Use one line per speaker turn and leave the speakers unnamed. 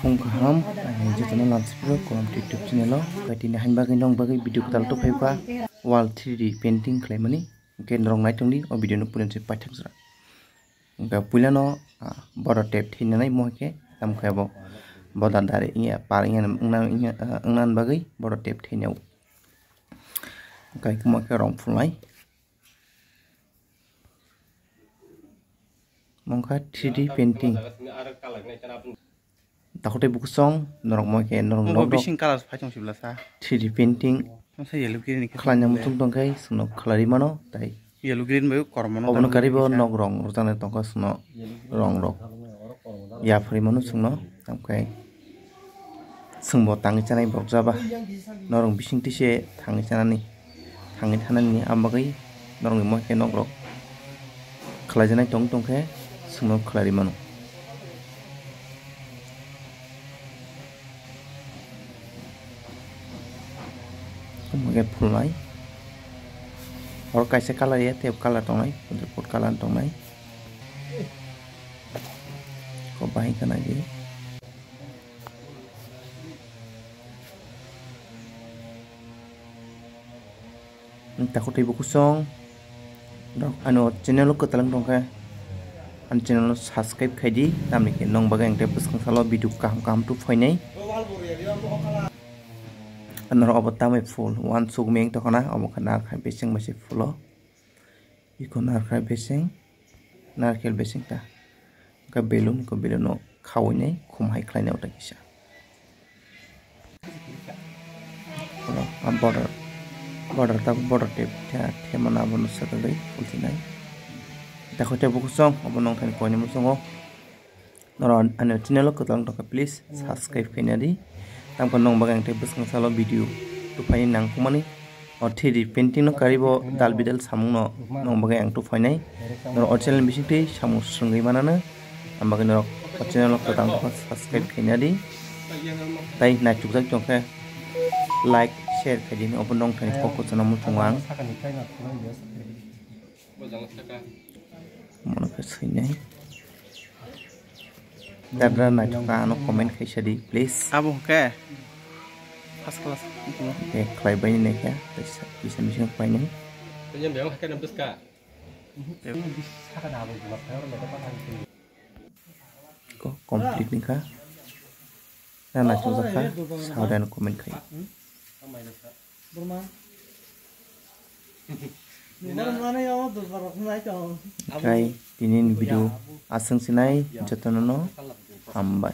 Fung kaham jatana lanspro kolom YouTube channel kai tini hain bagai nong bagai video tal to phaiba wall 3D painting khlaimani ke rong nai tongni o video no pulen se paithak jra ga pulano boro tape thinanai mohke tam khabo boda dare inya par inya ngnan bagai boro tape thinau kai kuma ke rong phulai mongkha 3D painting takote buku song norok mo ke norok no
bising kalas phaichong sibla sa
3D painting
sa yellow green ke
khlanya mutung tongkai suno khlari mano tai
yellow green bayo kormono
obno karibo nog rong rojane tongka suno rong rok ya phri manu suno tamkai sungbo tangi chanai borjaba norong bising tise thangi chanani thangi thanani ambagai norong mo ke nog rok khlajanai tongkhe suno khlari mano mungkin pulai or kaisa color ya tiap color tongnai untuk pot color tongnai ko bahi kana ge takut ibu kusong dok ano channel ko talang tongka an channel subscribe khaidi tamni ke nong baga engte puskang salo video kam tu phainai anor obatamai full one sugmeng to kana obokhana khai beseng basi fulo ikonar khai beseng narkel beseng ta ka belun ko beluno khawine khumhai khlaina uta kisa fulo am border ta border tape ta themana bonu sakalai fultinai ta khote bukusong obonong than koini musongo noron ano channel ko tang to please subscribe kainadi tamko nong bagang te buskang salo video tu phai nang kumani or 3D painting no karibo dal bidal samung no nong bagang tu phai nai no channel bising te samung sungai manana ambaga no channel ko tang ko subscribe kainadi tai na chukjak chongke like share kaidini open nong thani ko chana mu chungwang mono ka sinai dadra na chuka no comment khaisadi please
abo ke first class
ke klai bai ne ka bisa bisa pai ne
nhân béo cái năm tất cả
ko complete ni ka na chuka ka saudan comment khai kai tinin video asang sinai jatana no ambai